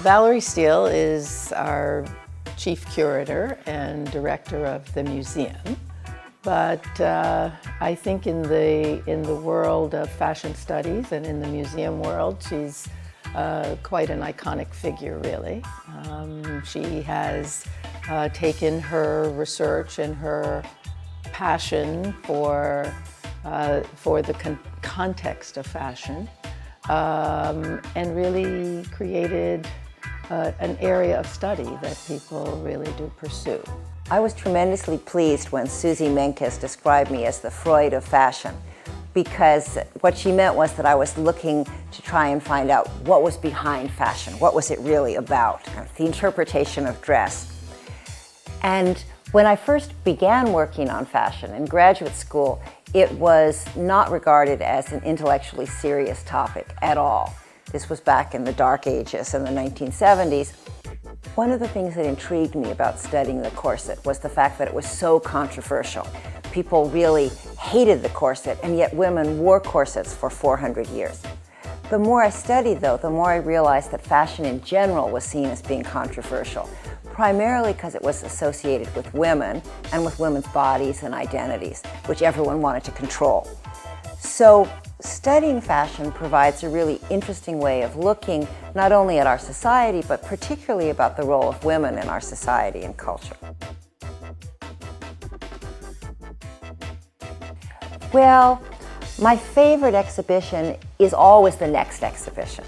Valerie Steele is our chief curator and director of the museum. But I think in the world of fashion studies and in the museum world, she's quite an iconic figure, really. She has taken her research and her passion for the context of fashion and really created an area of study that people really do pursue. I was tremendously pleased when Susie Menkes described me as the Freud of fashion, because what she meant was that I was looking to try and find out what was behind fashion, what was it really about, the interpretation of dress. And when I first began working on fashion in graduate school, it was not regarded as an intellectually serious topic at all. This was back in the dark ages in the 1970s. One of the things that intrigued me about studying the corset was the fact that it was so controversial. People really hated the corset, and yet women wore corsets for 400 years. The more I studied, though, the more I realized that fashion in general was seen as being controversial, primarily because it was associated with women and with women's bodies and identities, which everyone wanted to control. So studying fashion provides a really interesting way of looking not only at our society, but particularly about the role of women in our society and culture. Well, my favorite exhibition is always the next exhibition.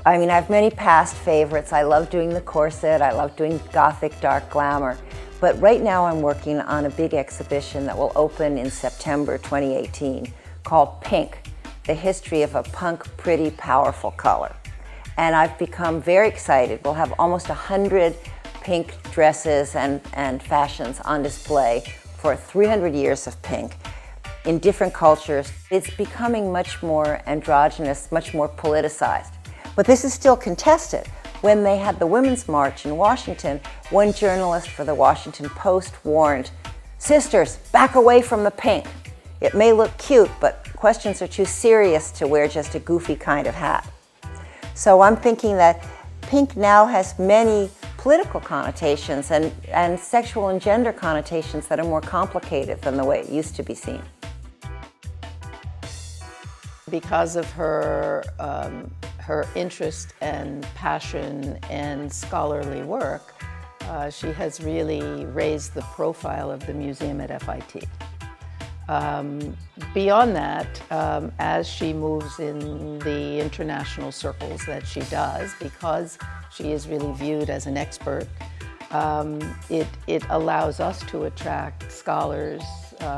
I mean, I have many past favorites. I love doing the corset, I love doing Gothic dark glamour, but right now I'm working on a big exhibition that will open in September 2018 called Pink, the history of a punk, pretty, powerful color. And I've become very excited. We'll have almost 100 pink dresses and fashions on display for 300 years of pink in different cultures. It's becoming much more androgynous, much more politicized. But this is still contested. When they had the Women's March in Washington, one journalist for the Washington Post warned, "Sisters, back away from the pink. It may look cute, but questions are too serious to wear just a goofy kind of hat." So I'm thinking that pink now has many political connotations and sexual and gender connotations that are more complicated than the way it used to be seen. Because of her interest and passion and scholarly work, she has really raised the profile of the museum at FIT. Beyond that, as she moves in the international circles that she does, because she is really viewed as an expert, it allows us to attract scholars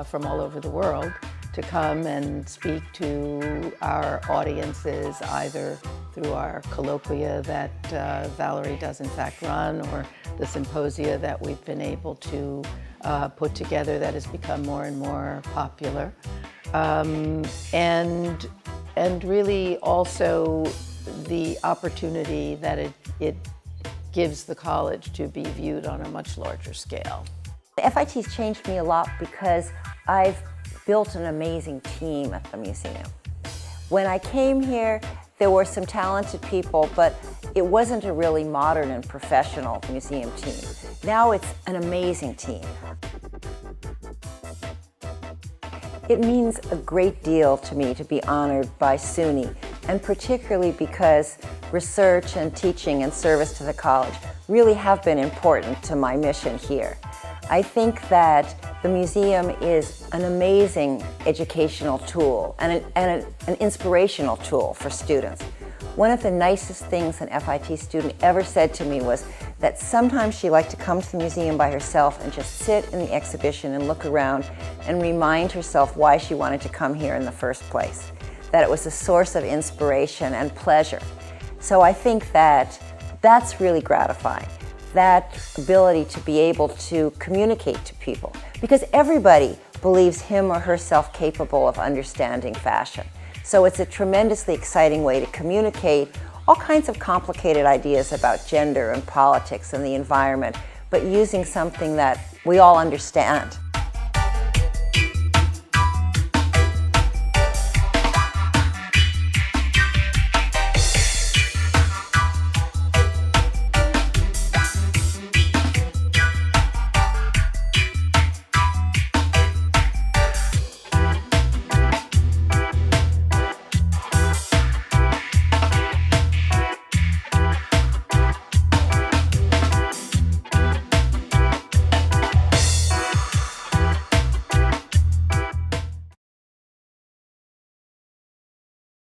from all over the world to come and speak to our audiences, either through our colloquia that Valerie does in fact run, or the symposia that we've been able to put together that has become more and more popular. And really also the opportunity that it gives the college to be viewed on a much larger scale. FIT's changed me a lot because I've built an amazing team at the museum. When I came here, there were some talented people, but it wasn't a really modern and professional museum team. Now it's an amazing team. It means a great deal to me to be honored by SUNY, and particularly because research and teaching and service to the college really have been important to my mission here. I think that the museum is an amazing educational tool and an inspirational tool for students. One of the nicest things an FIT student ever said to me was that sometimes she liked to come to the museum by herself and just sit in the exhibition and look around and remind herself why she wanted to come here in the first place, that it was a source of inspiration and pleasure. So I think that that's really gratifying. That ability to be able to communicate to people, because everybody believes him or herself capable of understanding fashion. So it's a tremendously exciting way to communicate all kinds of complicated ideas about gender and politics and the environment, but using something that we all understand.